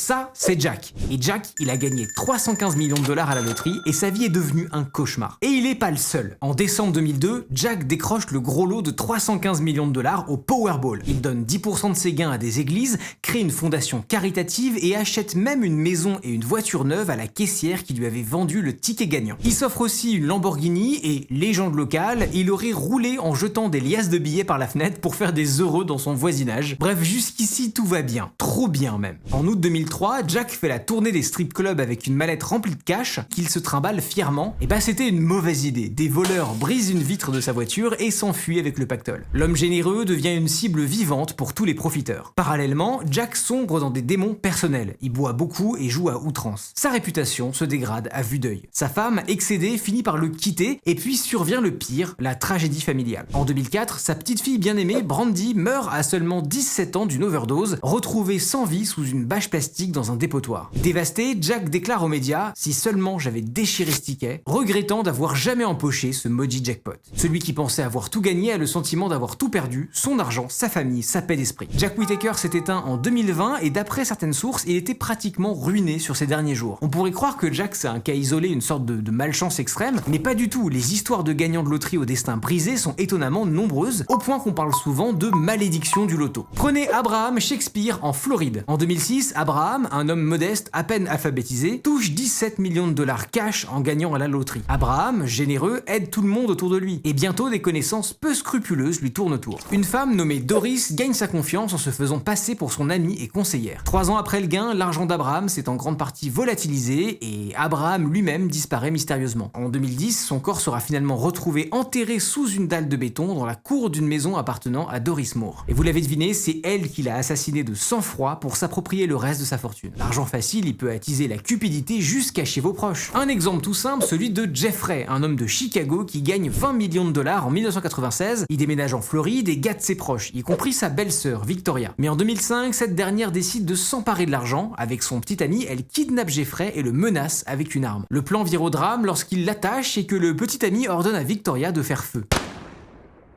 ça, c'est Jack. Et Jack, il a gagné 315 millions de dollars à la loterie et sa vie est devenue un cauchemar. Et il est pas le seul. En décembre 2002, Jack décroche le gros lot de 315 millions de dollars au Powerball. Il donne 10% de ses gains à des églises, crée une fondation caritative et achète même une maison et une voiture neuve à la caissière qui lui avait vendu le ticket gagnant. Il s'offre aussi une Lamborghini et, légende locale, il aurait roulé en jetant des liasses de billets par la fenêtre pour faire des heureux dans son voisinage. Bref, jusqu'ici tout va bien. Trop bien même. En août 2003, Jack fait la tournée des strip clubs avec une mallette remplie de cash qu'il se trimballe fièrement. Et bah c'était une mauvaise idée. Des voleurs brisent une vitre de sa voiture et s'enfuient avec le pactole. L'homme généreux devient une cible vivante pour tous les profiteurs. Parallèlement, Jack sombre dans des démons personnels. Il boit beaucoup et joue à outrance. Sa réputation se dégrade à vue d'œil. Sa femme, excédée, finit par le quitter et puis survient le pire, la tragédie familiale. En 2004, sa petite fille bien-aimée, Brandy, meurt à seulement 17 ans d'une overdose, retrouvée sans vie sous une bâche plastique dans un dépotoir. Dévasté, Jack déclare aux médias « Si seulement j'avais déchiré ce ticket », regrettant d'avoir jamais empoché ce maudit jackpot. Celui qui pensait avoir tout gagné a le sentiment d'avoir tout perdu, son argent, sa famille, sa paix d'esprit. Jack Whittaker s'est éteint en 2020 et d'après certaines sources, il était pratiquement ruiné sur ses derniers jours. On pourrait croire que Jack c'est un cas isolé, une sorte de malchance extrême, mais pas du tout. Les histoires de gagnants de loterie au destin brisé sont étonnamment nombreuses, au point qu'on parle souvent de malédiction du loto. Prenez Abraham Shakespeare en Floride. En 2006, Abraham, un homme modeste à peine alphabétisé, touche 17 millions de dollars cash en gagnant à la loterie. Abraham, généreux, aide tout le monde autour de lui. Et bientôt, des connaissances peu scrupuleuses lui tournent autour. Une femme nommée Doris gagne sa confiance en se faisant passer pour son amie et conseillère. 3 ans après le gain, l'argent d'Abraham s'est en grande partie volatilisé et Abraham lui-même disparaît mystérieusement. En 2010, son corps sera finalement retrouvé enterré sous une dalle de béton dans la cour d'une maison appartenant à Doris Moore. Et vous l'avez deviné, c'est elle qui l'a assassiné de sang-froid pour s'approprier le reste de sa fortune. L'argent facile, il peut attiser la cupidité jusqu'à chez vos proches. Un exemple tout simple, celui de Jeffrey, un homme de Chicago qui gagne 20 millions de dollars en 1996. Il déménage en Floride et gâte ses proches, y compris sa belle-sœur Victoria. Mais en 2005, cette dernière décide de s'emparer de l'argent. Avec son petit ami, elle kidnappe Jeffrey et le menace avec une arme. Le plan vire au drame lorsqu'il l'attache et que le petit ami ordonne à Victoria de faire feu.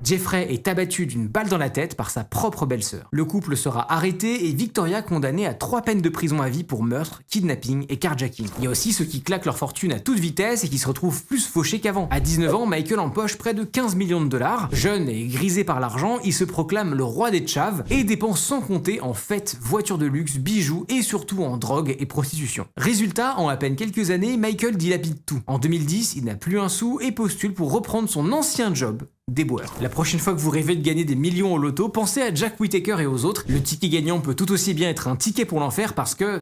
Jeffrey est abattu d'une balle dans la tête par sa propre belle-sœur. Le couple sera arrêté et Victoria condamnée à 3 peines de prison à vie pour meurtre, kidnapping et carjacking. Il y a aussi ceux qui claquent leur fortune à toute vitesse et qui se retrouvent plus fauchés qu'avant. À 19 ans, Michael empoche près de 15 millions de dollars. Jeune et grisé par l'argent, il se proclame le roi des tchaves et dépense sans compter en fêtes, voitures de luxe, bijoux et surtout en drogue et prostitution. Résultat, en à peine quelques années, Michael dilapide tout. En 2010, il n'a plus un sou et postule pour reprendre son ancien job, déboueur. La prochaine fois que vous rêvez de gagner des millions au loto, pensez à Jack Whittaker et aux autres. Le ticket gagnant peut tout aussi bien être un ticket pour l'enfer parce que